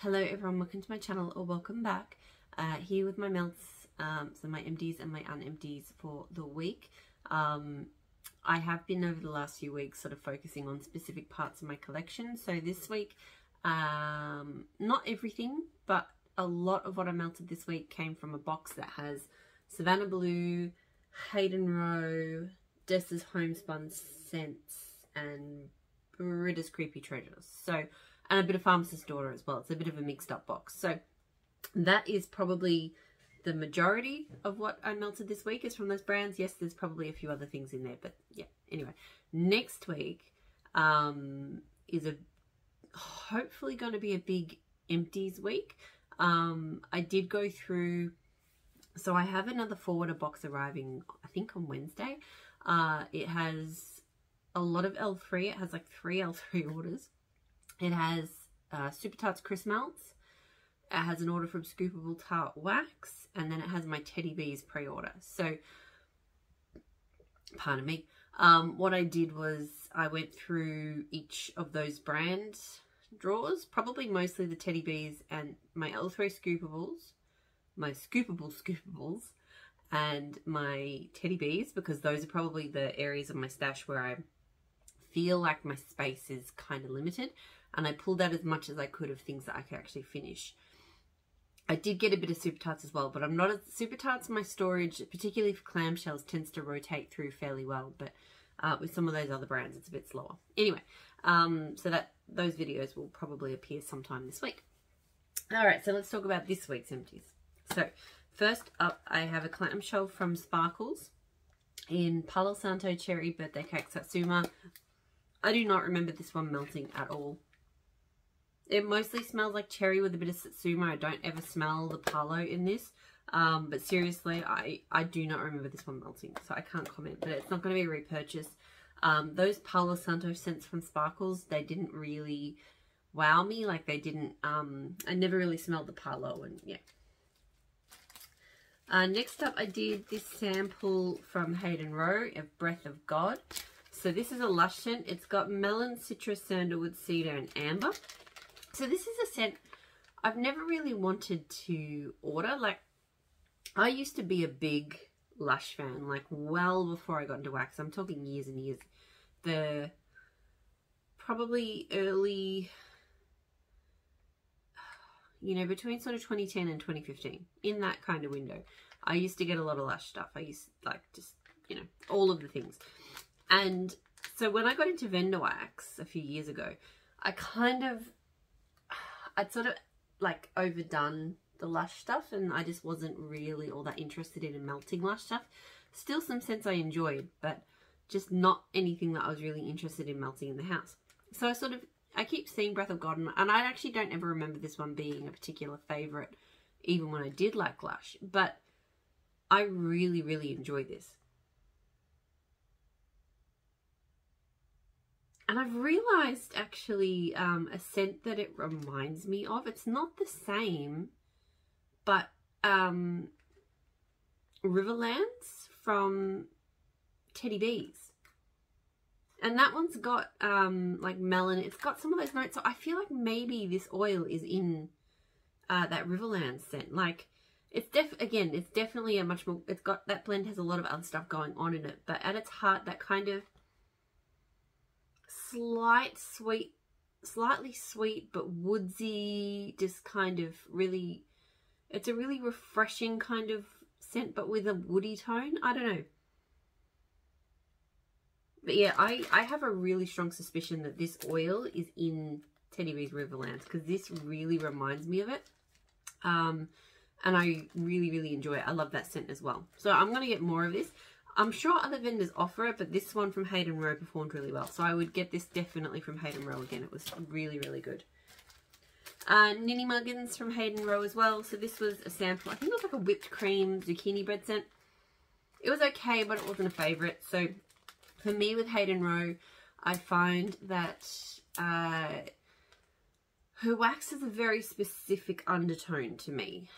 Hello everyone, welcome to my channel or welcome back. Here with my melts, so my empties and my unempties for the week. I have been over the last few weeks sort of focusing on specific parts of my collection. So this week, not everything, but a lot of what I melted this week came from a box that has Savannah Blue, Hayden Row, Dessa's Homespun scents, and Britta's Creepy Treasures. So, and a bit of Pharmacist Daughter as well. It's a bit of a mixed up box. So that is probably the majority of what I melted this week is from those brands. Yes, there's probably a few other things in there, but yeah. Anyway, next week is hopefully going to be a big empties week. I did go through, so I have another forwarder box arriving, I think on Wednesday. It has a lot of L3. It has like 3 L3 orders. It has Super Tarts Crisp Melts. It has an order from Scoopable Tart Wax. And then it has my Teddy Bees pre-order. So, pardon me. What I did was I went through each of those brand drawers. Probably mostly the Teddy Bees and my L3 Scoopables. My Scoopables. And my Teddy Bees. Because those are probably the areas of my stash where I feel like my space is kind of limited. And I pulled out as much as I could of things that I could actually finish. I did get a bit of Super Tarts as well, but I'm not as Super Tarts. My storage, particularly for clamshells, tends to rotate through fairly well. But with some of those other brands, it's a bit slower. Anyway, so those videos will probably appear sometime this week. All right, so let's talk about this week's empties. So first up, I have a clamshell from Sparkles in Palo Santo Cherry Birthday Cake Satsuma. I do not remember this one melting at all. It mostly smells like cherry with a bit of Satsuma. I don't ever smell the Palo in this. But seriously, I do not remember this one melting. So I can't comment. But it's not going to be a repurchase. Those Palo Santo scents from Sparkles, they didn't really wow me. Like they didn't, I never really smelled the Palo. And yeah. Next up, I did this sample from Hayden Row of Breath of God. So this is a lush scent. It's got melon, citrus, sandalwood, cedar, and amber. So this is a scent I've never really wanted to order. Like, I used to be a big Lush fan, like well before I got into wax. I'm talking years and years. Probably early, you know, between sort of 2010 and 2015, in that kind of window. I used to get a lot of Lush stuff. I used like just, you know, all of the things. And so when I got into vendor wax a few years ago, I'd sort of like overdone the Lush stuff, and I just wasn't really all that interested in melting Lush stuff. Still some scents I enjoyed, but just not anything that I was really interested in melting in the house. So I keep seeing Breath of God, and I actually don't ever remember this one being a particular favourite, even when I did like Lush, but I really, really enjoyed this. And I've realised actually a scent that it reminds me of. It's not the same, but Riverlands from Teddy Bees. And that one's got like melon. It's got some of those notes. So I feel like maybe this oil is in that Riverlands scent. Like it's definitely a much more, it's got, that blend has a lot of other stuff going on in it. But at its heart, that kind of slightly sweet but woodsy, just kind of really, it's a really refreshing kind of scent but with a woody tone. I don't know, but yeah, I have a really strong suspicion that this oil is in Teddy Bees Riverlands, because this really reminds me of it, and I really, really enjoy it. I love that scent as well, so I'm going to get more of this. I'm sure other vendors offer it, but this one from Hayden Row performed really well. So I would get this definitely from Hayden Row again. It was really, really good. Ninny Muggins from Hayden Row as well. So this was a sample. I think it was like a whipped cream zucchini bread scent. It was okay, but it wasn't a favourite. So for me with Hayden Row, I find that her wax has a very specific undertone to me.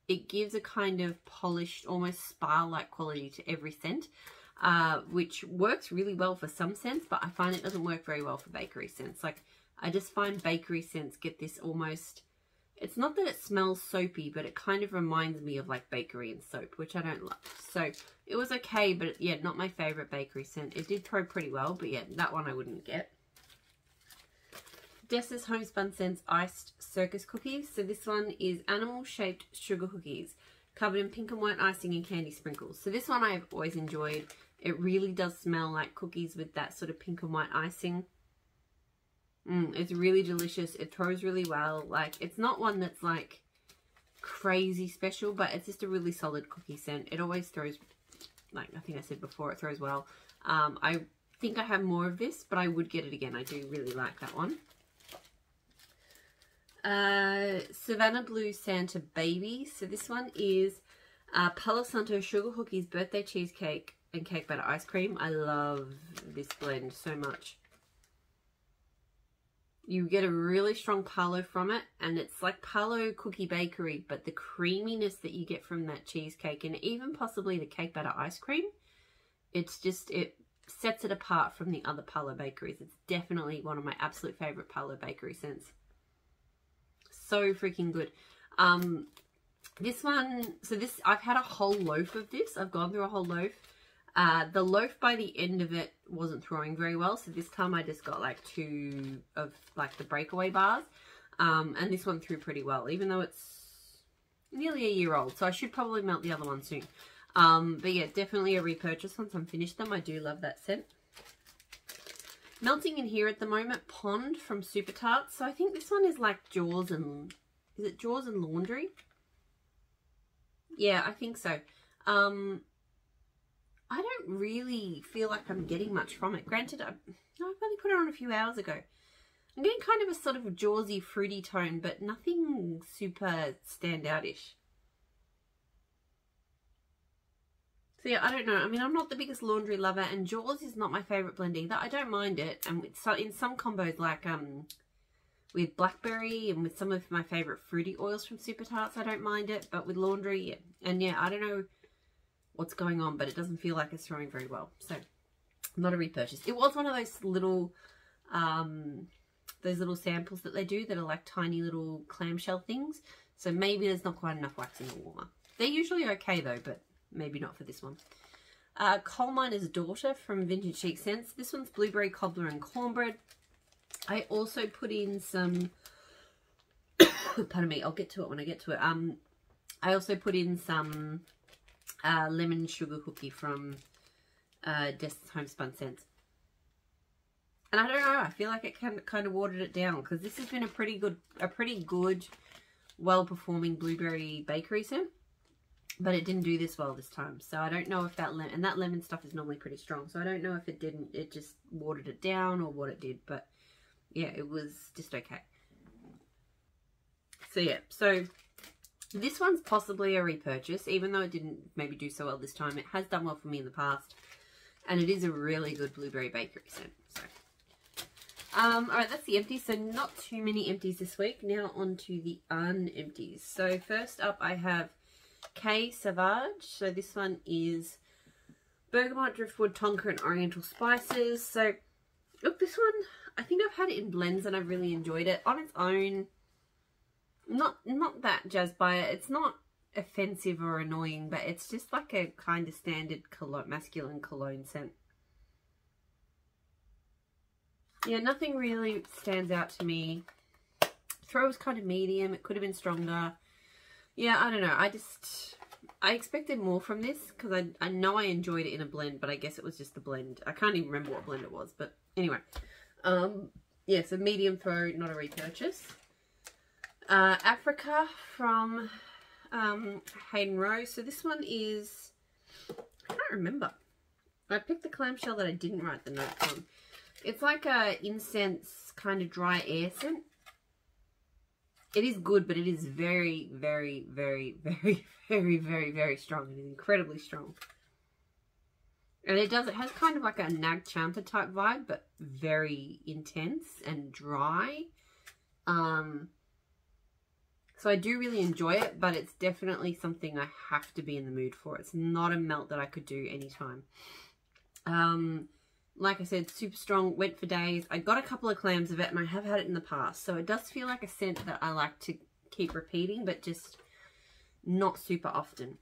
It gives a kind of polished, almost spa-like quality to every scent, which works really well for some scents, but I find it doesn't work very well for bakery scents. Like, I just find bakery scents get this almost, it's not that it smells soapy, but it kind of reminds me of like bakery and soap, which I don't love. So it was okay, but yeah, not my favorite bakery scent. It did throw pretty well, but yeah, that one I wouldn't get. Dessa's Homespun Scents Iced Circus Cookies. So this one is animal shaped sugar cookies covered in pink and white icing and candy sprinkles. So this one I've always enjoyed. It really does smell like cookies with that sort of pink and white icing. It's really delicious. It throws really well. Like, it's not one that's like crazy special, but it's just a really solid cookie scent. It always throws, like I think I said before, it throws well. I think I have more of this, but I would get it again. I do really like that one. Savannah Blue Santa Baby. So this one is Palo Santo Sugar Cookies Birthday Cheesecake and Cake Batter Ice Cream. I love this blend so much. You get a really strong Palo from it, and it's like Palo Cookie Bakery, but the creaminess that you get from that cheesecake and even possibly the cake batter ice cream, it's just, it sets it apart from the other Palo bakeries. It's definitely one of my absolute favorite Palo bakery scents. So freaking good. This one, so this, I've had a whole loaf of this. I've gone through a whole loaf. The loaf by the end of it wasn't throwing very well, so this time I just got like 2 of like the breakaway bars, and this one threw pretty well, even though it's nearly a year old, so I should probably melt the other one soon. But yeah, definitely a repurchase once I'm finished them. I do love that scent. Melting in here at the moment, Pond from Super Tarts. So I think this one is like Jaws and, is it Jaws and Laundry? Yeah, I think so. I don't really feel like I'm getting much from it. Granted, I only put it on a few hours ago. I'm getting kind of a sort of Jawsy fruity tone, but nothing super standout-ish. So yeah, I don't know. I mean, I'm not the biggest laundry lover, and Jaws is not my favourite blend either. I don't mind it, and in some combos like with blackberry and with some of my favourite fruity oils from Super Tarts, I don't mind it. But with laundry, yeah. And yeah, I don't know what's going on, but it doesn't feel like it's throwing very well. So not a repurchase. It was one of those little samples that they do that are like tiny little clamshell things. So maybe there's not quite enough wax in the warmer. They're usually okay though, but maybe not for this one. Coal Miner's Daughter from Vintage Chic Scents. This one's blueberry cobbler and cornbread. I also put in some, pardon me, I'll get to it when I get to it. I also put in some lemon sugar cookie from Dessa's Homespun Scents. And I don't know, I feel like it kind of watered it down, because this has been a pretty good, well-performing blueberry bakery scent. But it didn't do this well this time. So I don't know if that lemon, and that lemon stuff is normally pretty strong. So I don't know if it just watered it down or what it did. But yeah, it was just okay. So yeah, so this one's possibly a repurchase, even though it didn't maybe do so well this time. It has done well for me in the past. And it is a really good blueberry bakery scent. So, alright, that's the empties. So not too many empties this week. Now on to the unempties. So first up I have K Savage. So this one is bergamot, driftwood, tonka, and oriental spices. So look, this one, I think I've had it in blends and I've really enjoyed it. On its own, not that jazzed by it. It's not offensive or annoying, but it's just like a kind of standard cologne, masculine cologne scent. Yeah, nothing really stands out to me. Throw was kind of medium. It could have been stronger. Yeah, I don't know. I expected more from this, because I know I enjoyed it in a blend, but I guess it was just the blend. I can't even remember what blend it was, but anyway. Yeah, so medium throw, not a repurchase. Africa from Hayden Rose. So this one is, I can't remember. I picked the clamshell that I didn't write the notes on. It's like a incense kind of dry air scent. It is good, but it is very, very, very, very, very, very, very strong. It is incredibly strong. And it has kind of like a Nag Champa type vibe, but very intense and dry. So I do really enjoy it, but it's definitely something I have to be in the mood for. It's not a melt that I could do anytime. like I said, super strong, went for days. I got a couple of clams of it and I have had it in the past. So it does feel like a scent that I like to keep repeating, but just not super often.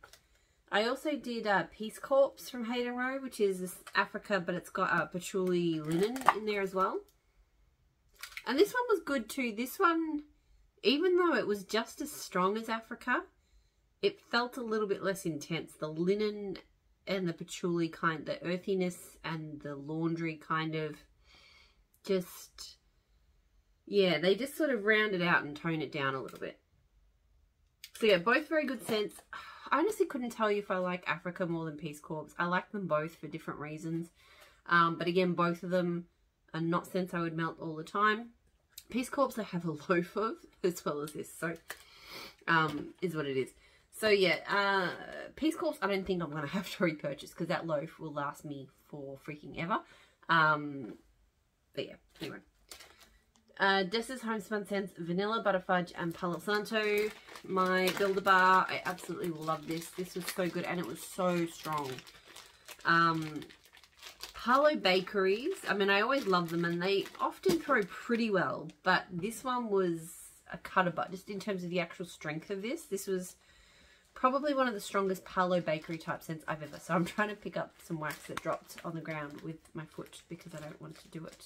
I also did Peace Corps from Hayden Row, which is this Africa, but it's got patchouli linen in there as well. And this one was good too. This one, even though it was just as strong as Africa, it felt a little bit less intense. The linen and the patchouli kind, the earthiness and the laundry kind of just, yeah, they just sort of round it out and tone it down a little bit. So yeah, both very good scents. I honestly couldn't tell you if I like Africa more than Peace Corps. I like them both for different reasons. But again, both of them are not scents I would melt all the time. Peace Corps I have a loaf of as well as this. So, is what it is. So yeah, Peace Corps I don't think I'm going to have to repurchase because that loaf will last me for freaking ever. But yeah, anyway. Dessa's Homespun scents, Vanilla, Butterfudge, and Palo Santo. My Builder Bar, I absolutely love this. This was so good and it was so strong. Palo Bakeries, I mean, I always love them and they often throw pretty well, but this one was a cut above, just in terms of the actual strength of this. This was probably one of the strongest Palo Bakery type scents I've ever. So I'm trying to pick up some wax that dropped on the ground with my foot because I don't want to do it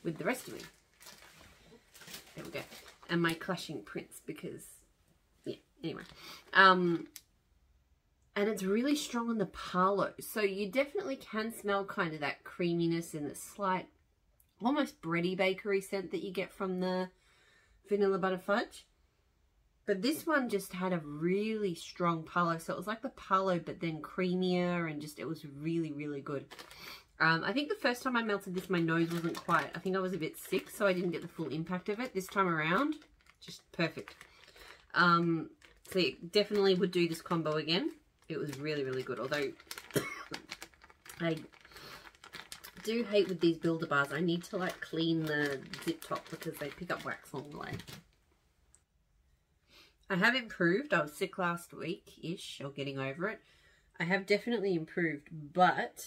with the rest of me. There we go. And my clashing prints because, yeah, anyway. And it's really strong on the Palo. So you definitely can smell kind of that creaminess and the slight, almost bready bakery scent that you get from the Vanilla Butterfudge. But this one just had a really strong Palo. So it was like the Palo, but then creamier and just, it was really, really good. I think the first time I melted this, my nose wasn't quite, I think I was a bit sick, so I didn't get the full impact of it. This time around, just perfect. So yeah, definitely would do this combo again. It was really, really good. Although, I do hate with these Builder Bars, I need to like clean the zip top because they pick up wax along the way. I have improved. I was sick last week-ish, or getting over it. I have definitely improved, but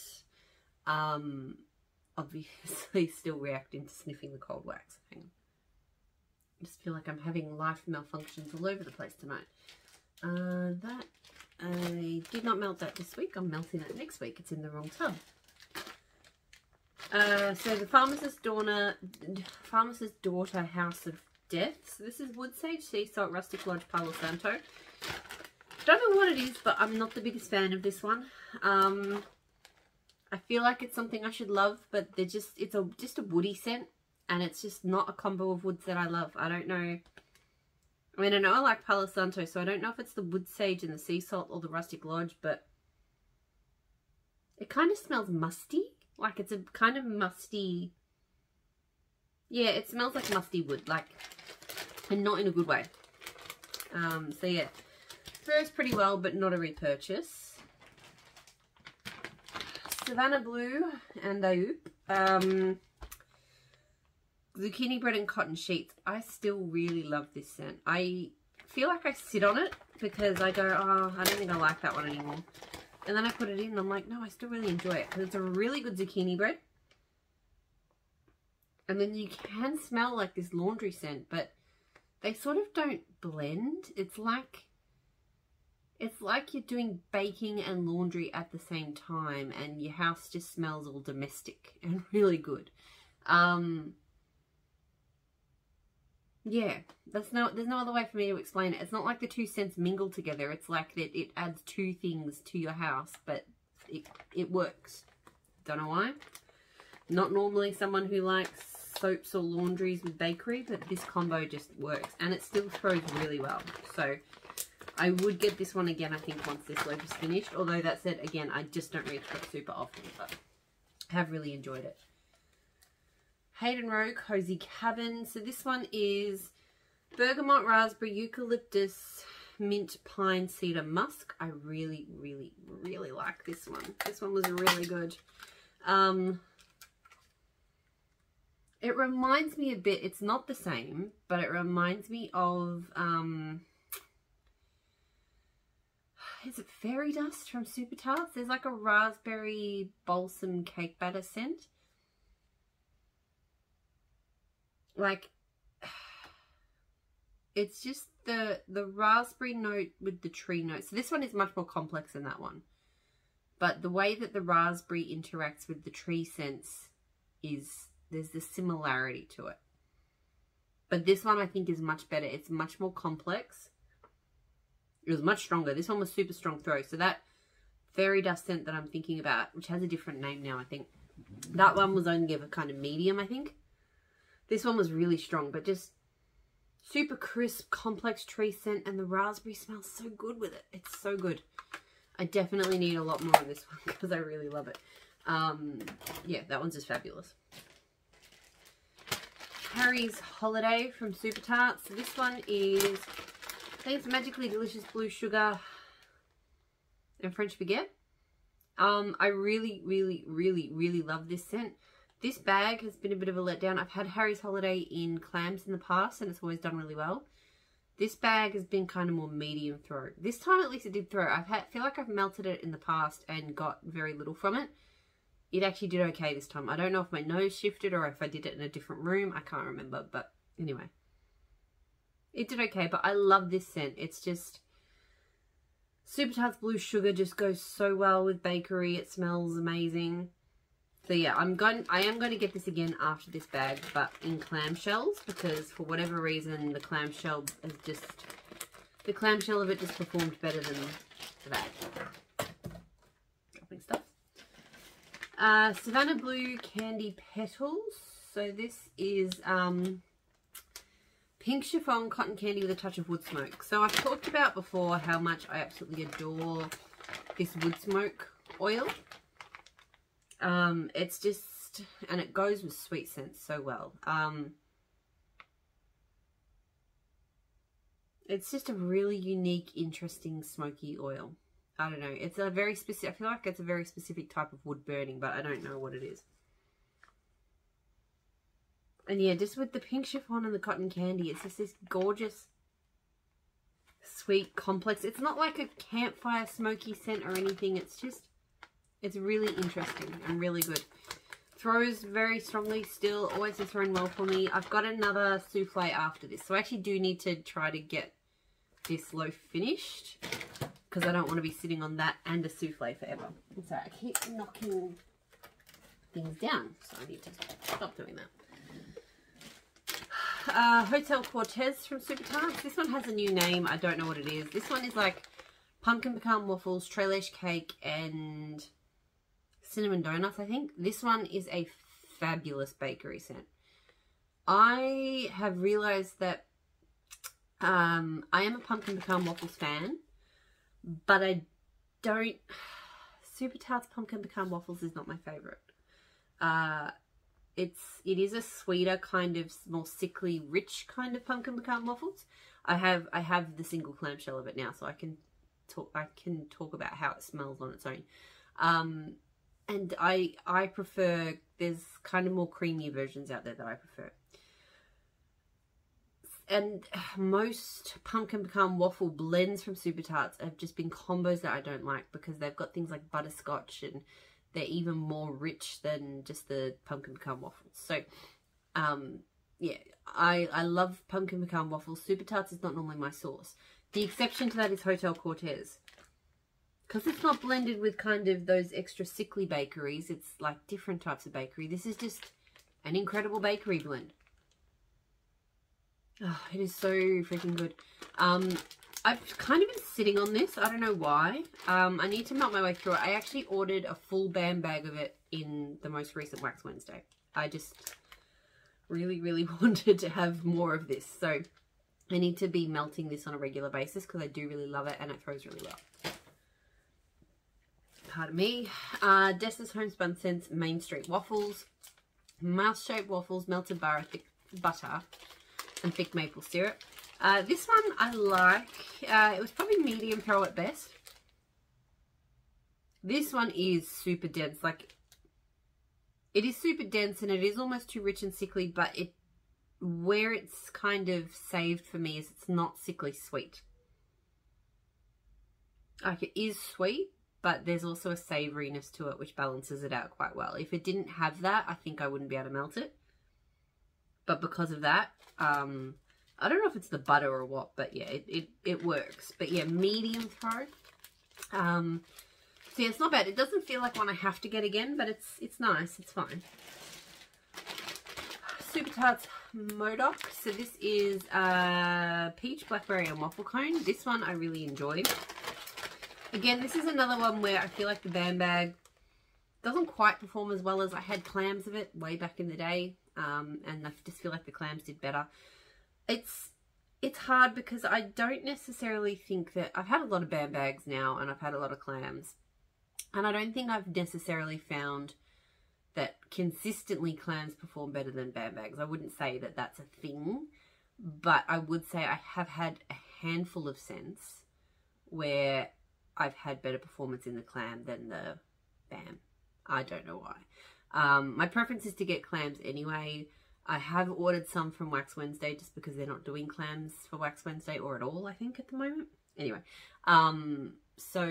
obviously still reacting to sniffing the cold wax. Hang on. I just feel like I'm having life malfunctions all over the place tonight. That I did not melt that this week. I'm melting it next week. It's in the wrong tub. So the Pharmacist Daughter House of Death. So this is wood sage, sea salt, rustic lodge, Palo Santo. Don't know what it is, but I'm not the biggest fan of this one. I feel like it's something I should love, but they're just, it's just a woody scent, and it's just not a combo of woods that I love. I don't know. I mean, I know I like Palo Santo, so I don't know if it's the wood sage and the sea salt or the rustic lodge, but it kind of smells musty. Like it's a kind of musty, yeah, it smells like musty wood, like, and not in a good way. So yeah, fares pretty well, but not a repurchase. Savannah Blue and Zucchini bread and cotton sheets. I still really love this scent. I feel like I sit on it because I go, oh, I don't think I like that one anymore. And then I put it in and I'm like, no, I still really enjoy it because it's a really good zucchini bread. And then you can smell like this laundry scent, but they sort of don't blend. It's like you're doing baking and laundry at the same time and your house just smells all domestic and really good. Yeah, there's no other way for me to explain it. It's not like the two scents mingle together. It's like that it adds two things to your house, but it works. Don't know why. Not normally someone who likes soaps or laundries with bakery, but this combo just works and it still throws really well. So I would get this one again, I think, once this loaf is finished. Although that said, again, I just don't reach for it super often, but I have really enjoyed it. Hayden Row Cozy Cabin. So this one is bergamot, raspberry, eucalyptus, mint, pine, cedar, musk. I really, really, really like this one. This one was really good. It reminds me a bit, it's not the same, but it reminds me of, is it Fairy Dust from Super Tarts? There's like a raspberry balsam cake batter scent. Like, it's just the raspberry note with the tree note. So this one is much more complex than that one. But the way that the raspberry interacts with the tree scents is, there's the similarity to it. But this one I think is much better. It's much more complex. It was much stronger. This one was super strong throw. So that Fairy Dust scent that I'm thinking about, which has a different name now, I think. That one was only of a kind of medium, I think. This one was really strong, but just super crisp, complex tree scent, and the raspberry smells so good with it. It's so good. I definitely need a lot more of this one because I really love it. Yeah, that one's just fabulous. Harry's Holiday from Super Tarts. So this one is, I think it's Magically Delicious Blue Sugar and French Baguette. I really, really, really, really love this scent. This bag has been a bit of a letdown. I've had Harry's Holiday in clams in the past and it's always done really well. This bag has been kind of more medium throw. This time at least it did throw. Feel like I've melted it in the past and got very little from it. It actually did okay this time. I don't know if my nose shifted or if I did it in a different room. I can't remember, but anyway. It did okay, but I love this scent. It's just, Super Tarts Blue Sugar just goes so well with bakery. It smells amazing. So yeah, I am going to get this again after this bag, but in clamshells, because for whatever reason the clamshell of it just performed better than the bag. Dropping stuff. Savannah Blue Candy Petals. So this is pink chiffon cotton candy with a touch of wood smoke. So I've talked about before how much I absolutely adore this wood smoke oil. It's just, and it goes with sweet scents so well. It's just a really unique, interesting, smoky oil. I don't know. It's a very specific, I feel like it's a very specific type of wood burning, but I don't know what it is. And yeah, just with the pink chiffon and the cotton candy, it's just this gorgeous, sweet, complex. It's not like a campfire smoky scent or anything. It's just, it's really interesting and really good. Throws very strongly still, always is throwing well for me. I've got another souffle after this, so I actually do need to try to get this loaf finished because I don't want to be sitting on that and a souffle forever. So I keep knocking things down, so I need to stop doing that. Hotel Cortez from Super Tarts. This one has a new name. I don't know what it is. This one is like pumpkin pecan waffles, trailesh cake, and cinnamon donuts, I think. This one is a fabulous bakery scent. I have realized that I am a pumpkin pecan waffles fan, but I don't, Super Tarts pumpkin pecan waffles is not my favorite. It is a sweeter kind of more sickly rich kind of pumpkin pecan waffles. I have the single clamshell of it now, so I can talk about how it smells on its own. And I prefer, there's kind of more creamy versions out there that I prefer. And most pumpkin pecan waffle blends from Super Tarts have just been combos that I don't like because they've got things like butterscotch and they're even more rich than just the pumpkin pecan waffles. So, yeah, I love pumpkin pecan waffles. Super Tarts is not normally my sauce. The exception to that is Hotel Cortez. Because it's not blended with kind of those extra sickly bakeries. It's like different types of bakery. This is just an incredible bakery blend. Oh, it is so freaking good. I've kind of been sitting on this. I don't know why. I need to melt my way through it. I actually ordered a full bam bag of it in the most recent Wax Wednesday. I just really, really wanted to have more of this. So I need to be melting this on a regular basis because I do really love it and it throws really well. Pardon me. Dessa's Homespun Scents Main Street Waffles. Mouse-shaped waffles, melted thick butter, and thick maple syrup. This one I like. It was probably medium pearl at best. This one is super dense. Like, it is super dense and it is almost too rich and sickly, but where it's kind of saved for me is it's not sickly sweet. Like, it is sweet, but there's also a savouriness to it, which balances it out quite well. If it didn't have that, I think I wouldn't be able to melt it. But because of that, I don't know if it's the butter or what, but yeah, it works. But yeah, medium throw. So yeah, it's not bad. It doesn't feel like one I have to get again, but it's nice. It's fine. Super Tarts Modoc. So this is peach, blackberry, and waffle cone. This one I really enjoyed. Again, this is another one where I feel like the band bag doesn't quite perform as well as I had clams of it way back in the day. And I just feel like the clams did better. It's hard because I don't necessarily think that... I've had a lot of band bags now, and I've had a lot of clams. And I don't think I've necessarily found that consistently clams perform better than band bags. I wouldn't say that that's a thing, but I would say I have had a handful of scents where I've had better performance in the clam than the bam. I don't know why. My preference is to get clams anyway. I have ordered some from Wax Wednesday just because they're not doing clams for Wax Wednesday or at all, I think, at the moment. Anyway, so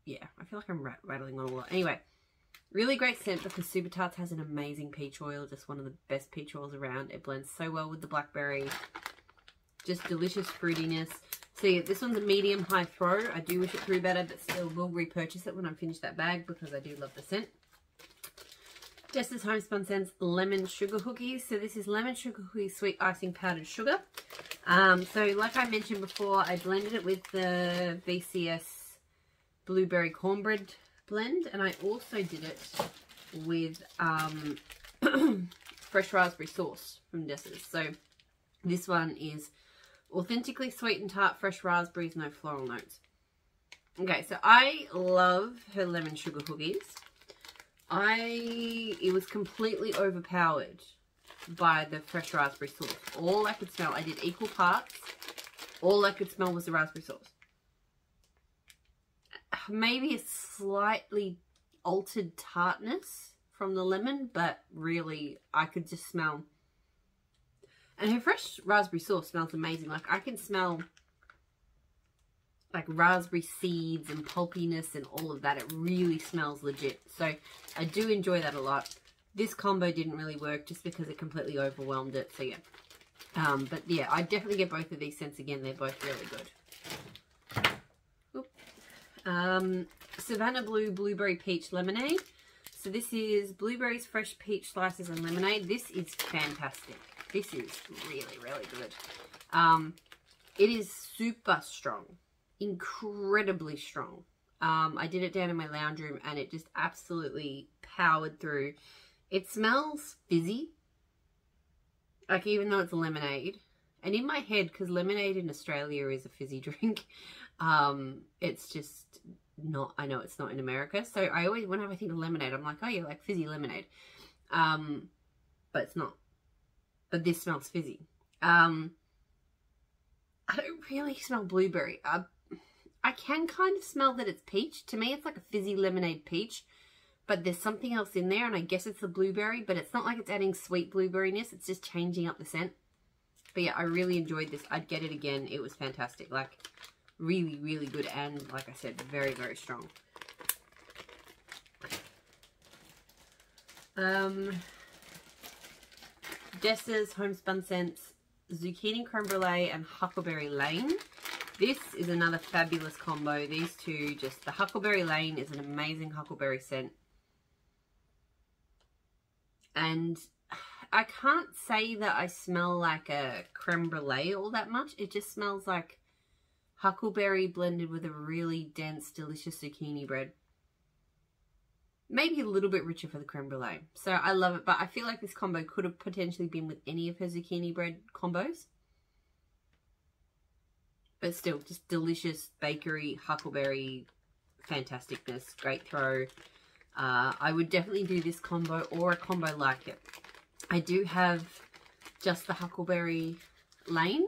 yeah, I feel like I'm rattling on a lot. Anyway, really great scent because Super Tarts has an amazing peach oil, just one of the best peach oils around. It blends so well with the blackberry. Just delicious fruitiness. So yeah, this one's a medium-high throw. I do wish it threw better, but still will repurchase it when I finish that bag because I do love the scent. Jess's Homespun Scents Lemon Sugar Cookies. So this is lemon sugar cookies, sweet icing powdered sugar. So like I mentioned before, I blended it with the VCS Blueberry Cornbread blend, and I also did it with fresh raspberry sauce from Jess's. So this one is authentically sweet and tart, fresh raspberries, no floral notes. Okay, so I love her lemon sugar cookies. It was completely overpowered by the fresh raspberry sauce. All I could smell, I did equal parts. All I could smell was the raspberry sauce. Maybe a slightly altered tartness from the lemon, but really I could just smell. And her fresh raspberry sauce smells amazing. Like I can smell like raspberry seeds and pulpiness and all of that. It really smells legit. So I do enjoy that a lot. This combo didn't really work just because it completely overwhelmed it. So yeah. But yeah, I definitely get both of these scents again. They're both really good. Savannah Blue Blueberry Peach Lemonade. So this is blueberries, fresh peach slices, and lemonade. This is fantastic. This is really, really good. It is super strong. Incredibly strong. I did it down in my lounge room and it just absolutely powered through. It smells fizzy. Like even though it's lemonade. And in my head, because lemonade in Australia is a fizzy drink, it's just not, I know it's not in America. So I always, whenever I think of lemonade, I'm like, oh yeah, like fizzy lemonade. But it's not. But this smells fizzy. I don't really smell blueberry. I can kind of smell that it's peach. To me, it's like a fizzy lemonade peach. But there's something else in there, and I guess it's the blueberry. But it's not like it's adding sweet blueberryness. It's just changing up the scent. But yeah, I really enjoyed this. I'd get it again. It was fantastic. Like, really, really good. And, like I said, very, very strong. Jess's Homespun Scents Zucchini Creme Brulee and Huckleberry Lane. This is another fabulous combo. These two, just the Huckleberry Lane is an amazing huckleberry scent. And I can't say that I smell like a creme brulee all that much. It just smells like huckleberry blended with a really dense, delicious zucchini bread. Maybe a little bit richer for the creme brulee. So I love it, but I feel like this combo could have potentially been with any of her zucchini bread combos. But still, just delicious bakery, huckleberry, fantasticness, great throw. I would definitely do this combo or a combo like it. I do have just the Huckleberry Lane,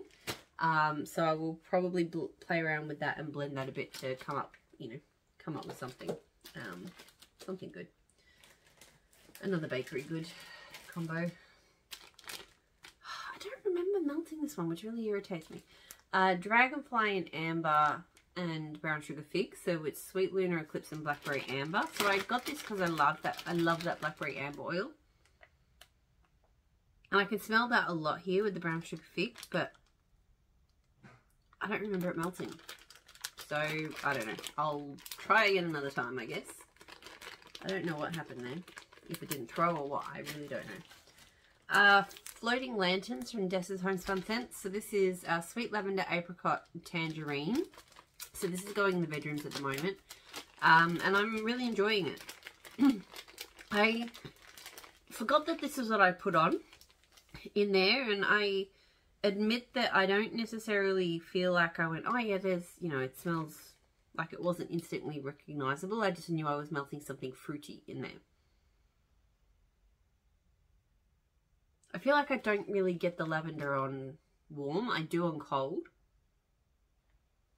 so I will probably play around with that and blend that a bit to come up, you know, come up with something, something good. Another bakery good combo. I don't remember melting this one, which really irritates me. Dragonfly and Amber and brown sugar fig. So it's Sweet Lunar Eclipse and Blackberry Amber. So I got this because I love that Blackberry Amber oil. And I can smell that a lot here with the brown sugar fig, but I don't remember it melting. So, I don't know. I'll try again another time, I guess. I don't know what happened there. If it didn't throw or what, I really don't know. Floating Lanterns from Dessa's Homespun Scents. So this is Sweet Lavender Apricot Tangerine. So this is going in the bedrooms at the moment. And I'm really enjoying it. I forgot that this is what I put on in there, and I admit that I don't necessarily feel like I went, oh yeah, there's, you know, it smells like it wasn't instantly recognizable. I just knew I was melting something fruity in there. I feel like I don't really get the lavender on warm. I do on cold.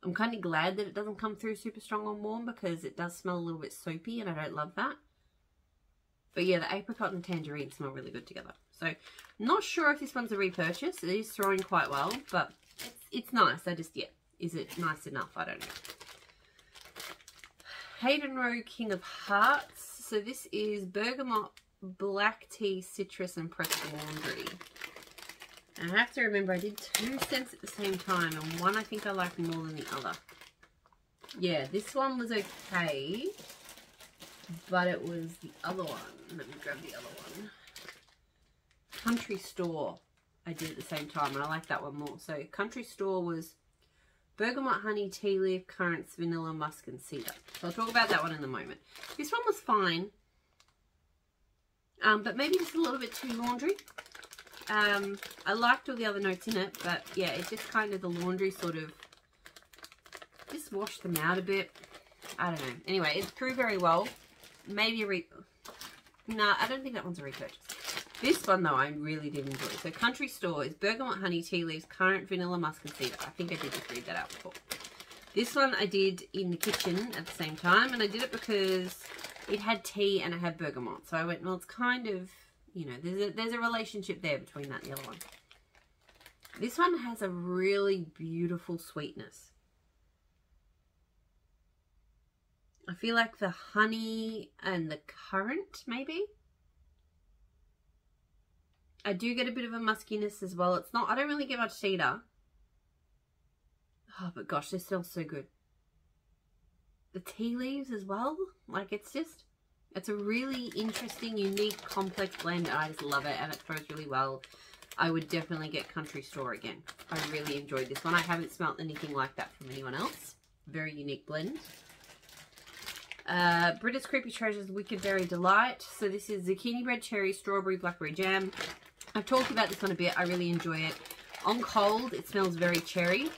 I'm kind of glad that it doesn't come through super strong on warm because it does smell a little bit soapy and I don't love that. But yeah, the apricot and tangerine smell really good together. So, not sure if this one's a repurchase. It is throwing quite well, but it's nice. I just, yeah, is it nice enough? I don't know. Hayden Row King of Hearts. So this is Bergamot Black Tea, Citrus and Pressed Laundry. And I have to remember I did 2 scents at the same time, and one I think I like more than the other. Yeah, this one was okay, but it was the other one. Let me grab the other one. Country Store I did at the same time, and I like that one more. So Country Store was Bergamot Honey, Tea Leaf, Currants, Vanilla, Musk and Cedar. So I'll talk about that one in a moment. This one was fine, but maybe just a little bit too laundry. I liked all the other notes in it, but yeah, it's just kind of the laundry sort of just washed them out a bit. I don't know. Anyway, it threw very well. Maybe a nah, I don't think that one's a repurchase. This one, though, I really did enjoy. So, Country Store is Bergamot Honey, Tea Leaves, Currant, Vanilla, Musk and Cedar. I think I did just read that out before. This one I did in the kitchen at the same time, and I did it because it had tea and it had bergamot. So I went, well, it's kind of, you know, there's a relationship there between that and the other one. This one has a really beautiful sweetness. I feel like the honey and the currant, maybe. I do get a bit of a muskiness as well. It's not, I don't really get much cedar. Oh, but gosh, this smells so good. The tea leaves as well. Like, it's just, it's a really interesting, unique, complex blend. I just love it, and it throws really well. I would definitely get Country Store again. I really enjoyed this one. I haven't smelt anything like that from anyone else. Very unique blend. Brita's Creepy Treasures Wicked Berry Delight. So this is zucchini bread, cherry, strawberry, blackberry jam. I've talked about this one a bit. I really enjoy it. On cold, it smells very cherry.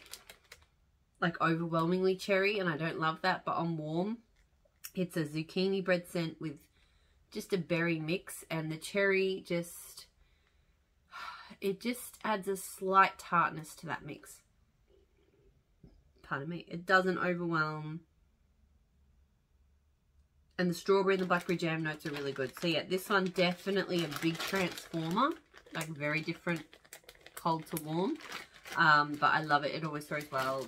Like overwhelmingly cherry, and I don't love that. But on warm, it's a zucchini bread scent with just a berry mix. And the cherry just, it just adds a slight tartness to that mix. Pardon me. It doesn't overwhelm. And the strawberry and the blackberry jam notes are really good. So yeah, this one definitely a big transformer. Like very different cold to warm. But I love it. It always throws well.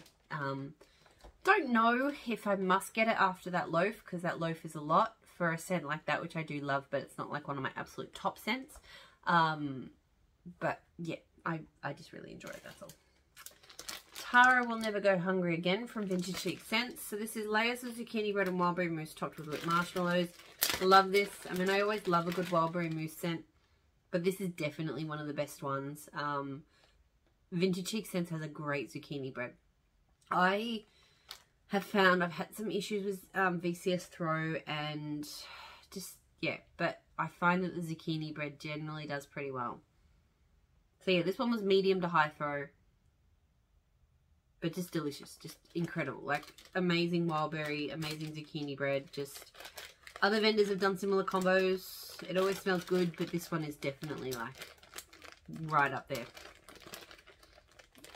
Don't know if I must get it after that loaf, because that loaf is a lot for a scent like that, which I do love, but it's not like one of my absolute top scents. But yeah, I just really enjoy it, that's all. Tara Will Never Go Hungry Again from Vintage Chic Scents. So this is layers of zucchini bread and wild berry mousse topped with whipped marshmallows. Love this. I mean, I always love a good wild berry mousse scent, but this is definitely one of the best ones. Vintage Chic Scents has a great zucchini bread. I have found I've had some issues with VCS throw and just, yeah, but I find that the zucchini bread generally does pretty well. So yeah, this one was medium to high throw. But just delicious, just incredible. Like, amazing wild berry, amazing zucchini bread. Just, other vendors have done similar combos. It always smells good, but this one is definitely, like, right up there.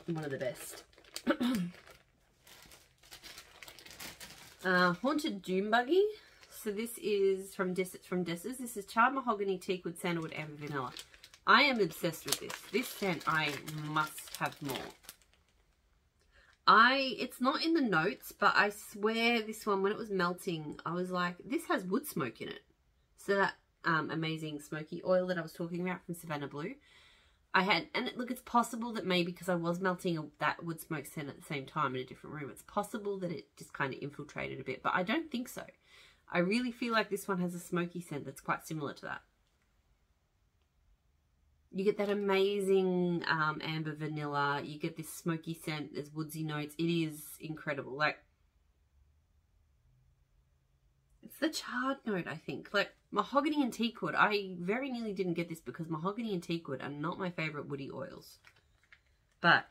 One of the best. Haunted Doom Buggy. So this is from Dessa's. This is charred mahogany, teakwood, sandalwood, amber, vanilla. I am obsessed with this. This scent, I must have more. It's not in the notes, but I swear this one, when it was melting, I was like, this has wood smoke in it. So that amazing smoky oil that I was talking about from Savannah Blue, look, it's possible that maybe because I was melting that wood smoke scent at the same time in a different room, it's possible that it just kind of infiltrated a bit, but I don't think so. I really feel like this one has a smoky scent that's quite similar to that. You get that amazing amber vanilla. You get this smoky scent. There's woodsy notes. It is incredible. Like, it's the charred note, I think. Like, mahogany and teakwood. I very nearly didn't get this because mahogany and teakwood are not my favourite woody oils. But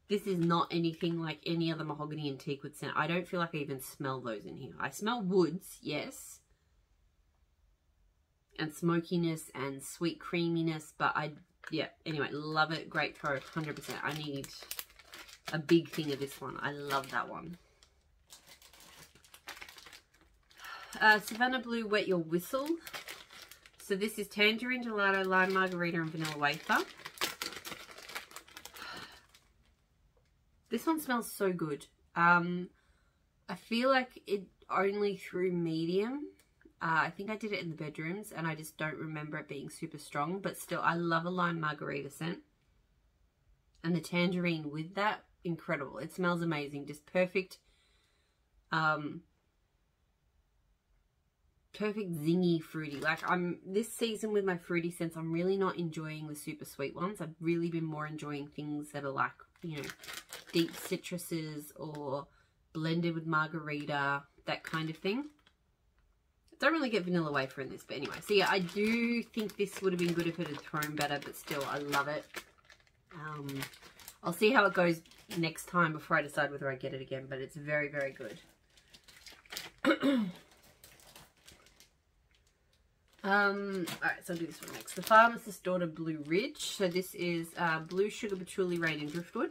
this is not anything like any other mahogany and teakwood scent. I don't feel like I even smell those in here. I smell woods, yes. And smokiness and sweet creaminess, but yeah, anyway, love it. Great throw, 100%. I need a big thing of this one. I love that one. Savannah Blue, Wet Your Whistle. So this is Tangerine Gelato, Lime Margarita, and Vanilla Wafer. This one smells so good. I feel like it only threw medium. I think I did it in the bedrooms and I just don't remember it being super strong, but still I love a lime margarita scent. And the tangerine with that, incredible. It smells amazing, just perfect, perfect zingy fruity. Like, this season with my fruity scents, I'm really not enjoying the super sweet ones. I've really been more enjoying things that are like, you know, deep citruses or blended with margarita, that kind of thing. Don't really get vanilla wafer in this, but anyway. So yeah, I do think this would have been good if it had thrown better, but still, I love it. I'll see how it goes next time before I decide whether I get it again, but it's very, very good. Alright, so I'll do this one next. The Pharmacist Daughter Blue Ridge. So this is Blue Sugar Patchouli Rain and Driftwood.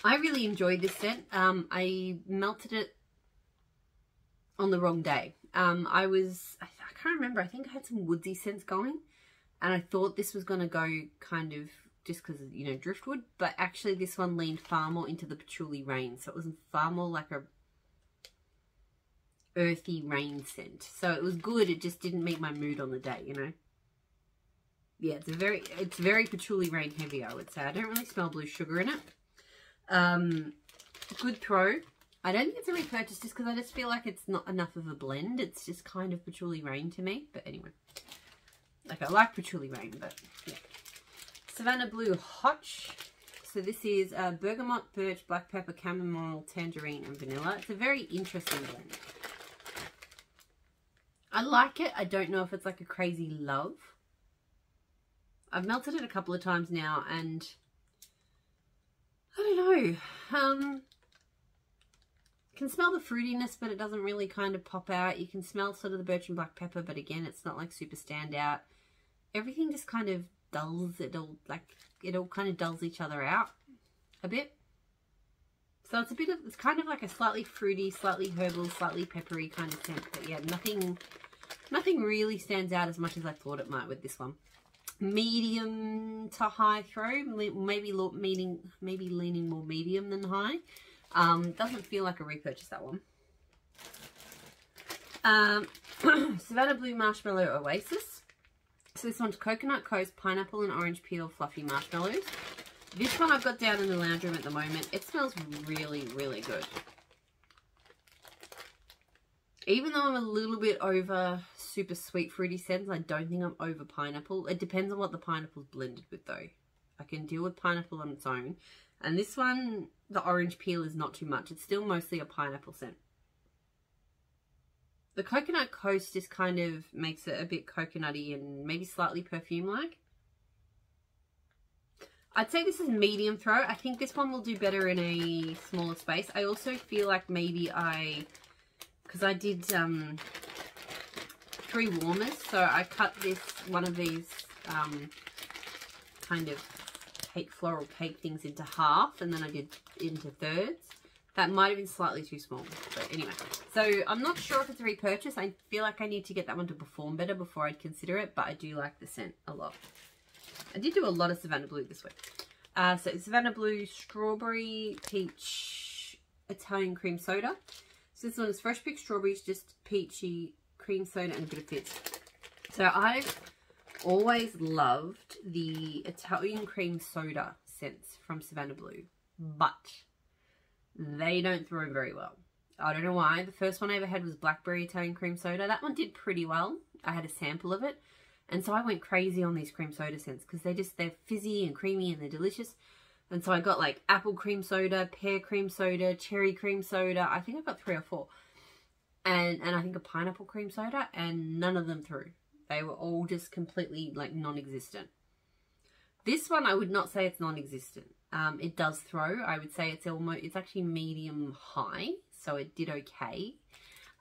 I really enjoyed this scent. I melted it on the wrong day. I can't remember, I think I had some woodsy scents going, and I thought this was going to go kind of just because, you know, driftwood, but actually this one leaned far more into the patchouli rain, so it was far more like a earthy rain scent. So it was good, it just didn't meet my mood on the day, you know. Yeah, it's very patchouli rain heavy, I would say. I don't really smell blue sugar in it. Good throw. I don't think it's a repurchase just because I just feel like it's not enough of a blend. It's just kind of patchouli rain to me. But anyway, like, I like patchouli rain, but yeah. Savannah Blue Hotch. So this is Bergamot, Birch, Black Pepper, Chamomile, Tangerine, and Vanilla. It's a very interesting blend. I like it. I don't know if it's like a crazy love. I've melted it a couple of times now, and I don't know. Can smell the fruitiness, but it doesn't really kind of pop out. You can smell sort of the birch and black pepper, but again, it's not like super standout. Everything just kind of dulls. It all kind of dulls each other out a bit. So it's kind of like a slightly fruity, slightly herbal, slightly peppery kind of scent. But yeah, nothing really stands out as much as I thought it might with this one. Medium to high throw, maybe leaning more medium than high. Doesn't feel like a repurchase, that one. Savannah Blue Marshmallow Oasis. So this one's Coconut Coast, Pineapple and Orange Peel Fluffy Marshmallows. This one I've got down in the lounge room at the moment. It smells really, really good. Even though I'm a little bit over super sweet fruity scents, I don't think I'm over pineapple. It depends on what the pineapple's blended with though. I can deal with pineapple on its own. And this one, the orange peel is not too much. It's still mostly a pineapple scent. The Coconut Coast just kind of makes it a bit coconutty and maybe slightly perfume-like. I'd say this is medium throw. I think this one will do better in a smaller space. I also feel like maybe because I did 3 warmers, so I cut one of these kind of floral cake things into half, and then I did into thirds. That might have been slightly too small, but anyway. So I'm not sure if it's a repurchase. I feel like I need to get that one to perform better before I'd consider it, but I do like the scent a lot. I did do a lot of Savannah Blue this week. So it's Savannah Blue Strawberry Peach Italian Cream Soda. So this one is fresh picked strawberries, just peachy cream soda and a bit of fizz. So I've always loved the Italian cream soda scents from Savannah Blue, but they don't throw very well. I don't know why. The first one I ever had was blackberry Italian cream soda. That one did pretty well. I had a sample of it. And so I went crazy on these cream soda scents because they're fizzy and creamy and they're delicious. And so I got like apple cream soda, pear cream soda, cherry cream soda. I think I got 3 or 4. And I think a pineapple cream soda, and none of them threw. They were all just completely like non-existent. This one I would not say it's non-existent. It does throw. I would say it's actually medium high, so it did okay.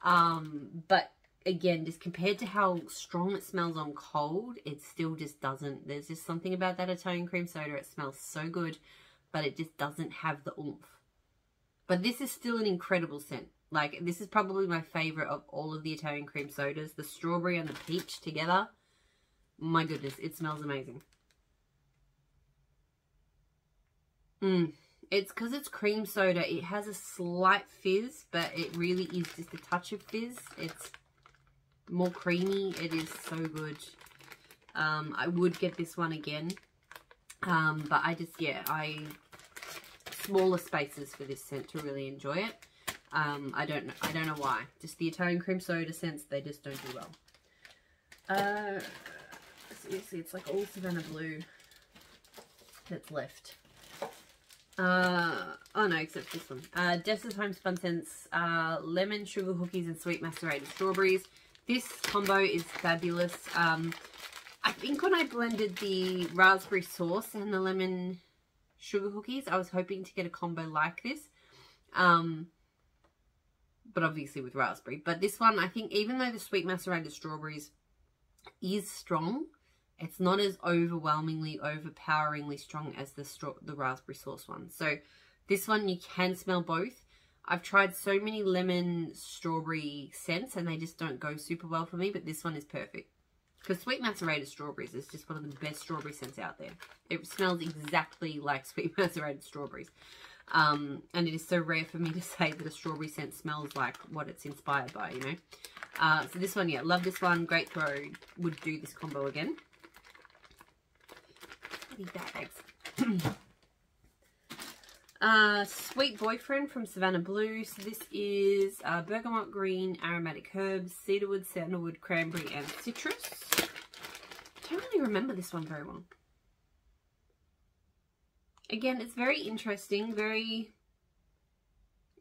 But again, just compared to how strong it smells on cold, it still just doesn't. There's just something about that Italian cream soda. It smells so good, but it just doesn't have the oomph. But this is still an incredible scent. Like, this is probably my favorite of all of the Italian cream sodas. The strawberry and the peach together. My goodness, it smells amazing. It's because it's cream soda. It has a slight fizz, but it really is just a touch of fizz. It's more creamy. It is so good. I would get this one again. But I just, smaller spaces for this scent to really enjoy it. I don't know why. Just the Italian cream soda scents, they just don't do well. Seriously, it's like all Savannah Blue that's left. Oh no, except this one. Jess's Homespun scents, lemon, sugar cookies, and sweet macerated strawberries. This combo is fabulous. I think when I blended the raspberry sauce and the lemon sugar cookies, I was hoping to get a combo like this. But obviously with raspberry. But this one, I think, even though the sweet macerated strawberries is strong, it's not as overwhelmingly, overpoweringly strong as the raspberry sauce one. So this one, you can smell both. I've tried so many lemon strawberry scents and they just don't go super well for me, but this one is perfect. Because sweet macerated strawberries is just one of the best strawberry scents out there. It smells exactly like sweet macerated strawberries. And it is so rare for me to say that a strawberry scent smells like what it's inspired by, you know. So this one, love this one. Great throw. Would do this combo again. Bloody bad eggs. Sweet Boyfriend from Savannah Blue. So this is bergamot green, aromatic herbs, cedarwood, sandalwood, cranberry, and citrus. I don't really remember this one very well. Again, it's very interesting,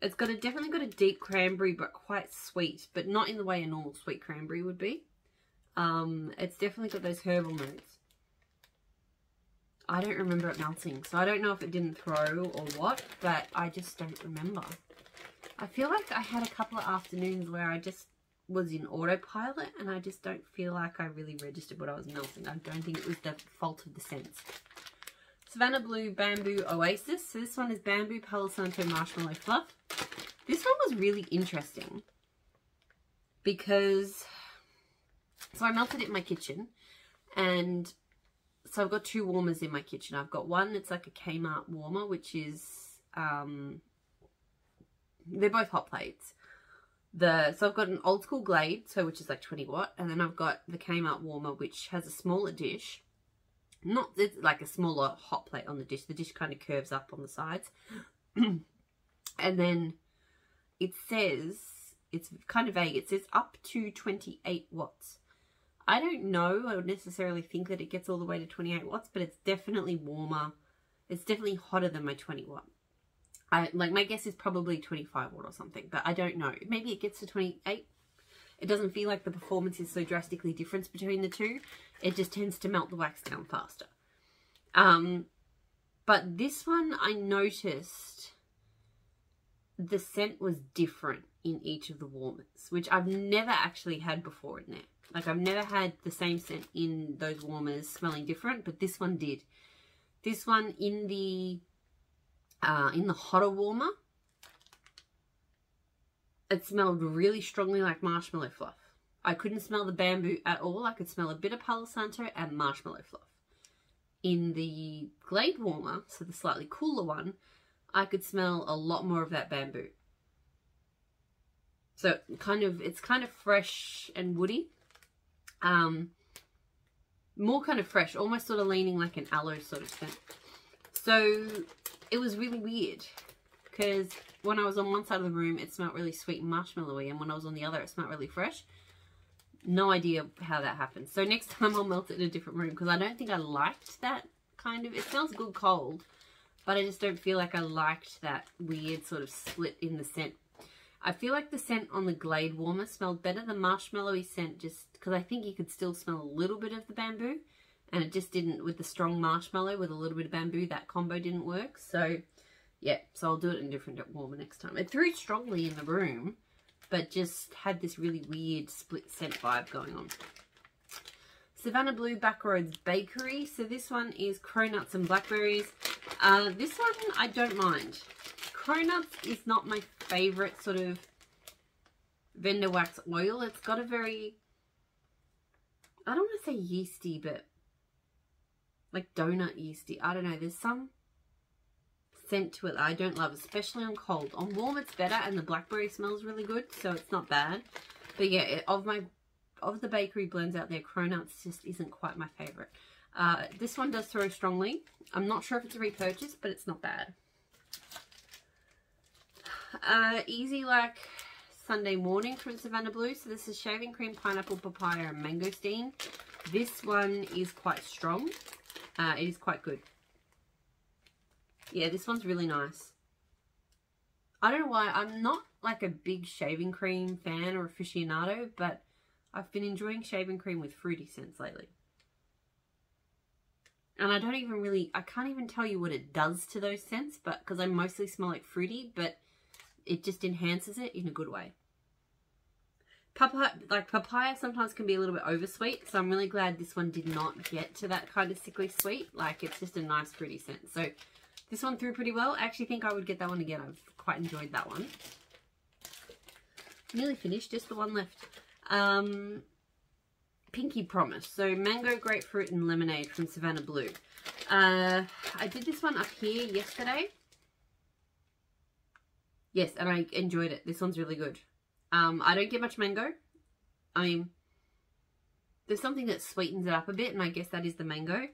it's definitely got a deep cranberry, but quite sweet, but not in the way a normal sweet cranberry would be. It's definitely got those herbal notes. I don't remember it melting, so I don't know if it didn't throw or what, but I just don't remember. I feel like I had a couple of afternoons where I just was in autopilot, and I just don't feel like I really registered what I was melting. I don't think it was the fault of the scents. Savannah Blue Bamboo Oasis. So this one is Bamboo, Palo Santo, Marshmallow, Fluff. This one was really interesting because, so I melted it in my kitchen, and so I've got 2 warmers in my kitchen. I've got one that's like a Kmart warmer, which is, they're both hot plates. So I've got an old school Glade, so which is like 20 watt, and then I've got the Kmart warmer, which has a smaller dish. It's like a smaller hot plate on the dish. The dish kind of curves up on the sides. And then it says, it's kind of vague, it says up to 28 watts. I don't know, I would necessarily think that it gets all the way to 28 watts, but it's definitely warmer. It's definitely hotter than my 20 watt. My guess is probably 25 watt or something, but I don't know. Maybe it gets to 28. It doesn't feel like the performance is so drastically different between the two. It just tends to melt the wax down faster. But this one, I noticed the scent was different in each of the warmers, which I've never actually had before in there. Like, I've never had the same scent in those warmers smelling different, but this one did. This one in the hotter warmer, it smelled really strongly like marshmallow fluff. I couldn't smell the bamboo at all. I could smell a bit of Palo Santo and marshmallow fluff. in the Glade warmer, so the slightly cooler one, I could smell a lot more of that bamboo. So it's kind of fresh and woody. More kind of fresh, almost sort of leaning like an aloe sort of scent. So it was really weird because when I was on one side of the room, it smelled really sweet and marshmallowy, and when I was on the other, it smelled really fresh. No idea how that happened. So next time I'll melt it in a different room because I don't think I liked that kind of, it smells good cold, but I just don't feel like I liked that weird sort of split in the scent. I feel like the scent on the Glade warmer smelled better. The marshmallowy scent, just because I think you could still smell a little bit of the bamboo, and it just didn't, with the strong marshmallow with a little bit of bamboo, that combo didn't work. So yeah, so I'll do it in a different warmer next time. It threw strongly in the room, but just had this really weird split scent vibe going on. Savannah Blue Backroads Bakery. So this one is Cronuts and Blackberries. This one I don't mind. Cronuts is not my favourite sort of vendor wax oil. It's got a very, I don't want to say yeasty, but like donut yeasty. I don't know. There's some scent to it that I don't love, especially on cold. On warm it's better, and the blackberry smells really good, so it's not bad. But yeah, of the bakery blends out there, Cronuts just isn't quite my favourite. This one does throw strongly. I'm not sure if it's a repurchase, but it's not bad. Easy like Sunday morning from Savannah Blue. So this is shaving cream, pineapple, papaya, and mangosteen. This one is quite strong. It is quite good. Yeah, this one's really nice. I don't know why. I'm not like a big shaving cream fan or aficionado, but I've been enjoying shaving cream with fruity scents lately. And I can't even tell you what it does to those scents, but because I mostly smell like fruity, but it just enhances it in a good way. Papaya sometimes can be a little bit oversweet, so I'm really glad this one did not get to that kind of sickly sweet. Like, it's just a nice fruity scent. So this one threw pretty well. I actually think I would get that one again. I've quite enjoyed that one. Nearly finished, just the one left. Pinky Promise. So mango, grapefruit, and lemonade from Savannah Blue. I did this one up here yesterday. Yes, and I enjoyed it. This one's really good. I don't get much mango. I mean, there's something that sweetens it up a bit, and I guess that is the mango.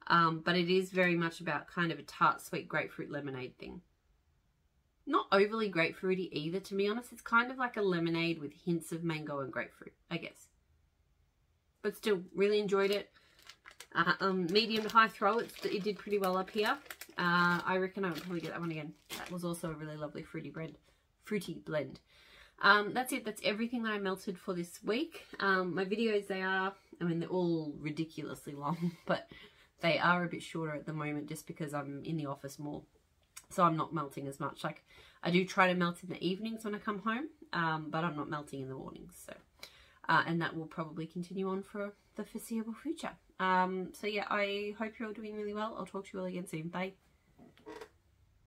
But it is very much about kind of a tart, sweet grapefruit lemonade thing. Not overly grapefruity either, to be honest. It's kind of like a lemonade with hints of mango and grapefruit, I guess. But still, really enjoyed it. Medium to high throw, it did pretty well up here. I reckon I would probably get that one again. That was also a really lovely fruity blend. That's it. That's everything that I melted for this week. My videos, they're all ridiculously long, but they are a bit shorter at the moment just because I'm in the office more. So I'm not melting as much. Like, I do try to melt in the evenings when I come home, but I'm not melting in the mornings. So, and that will probably continue on for the foreseeable future. So yeah, I hope you're all doing really well. I'll talk to you all again soon. Bye.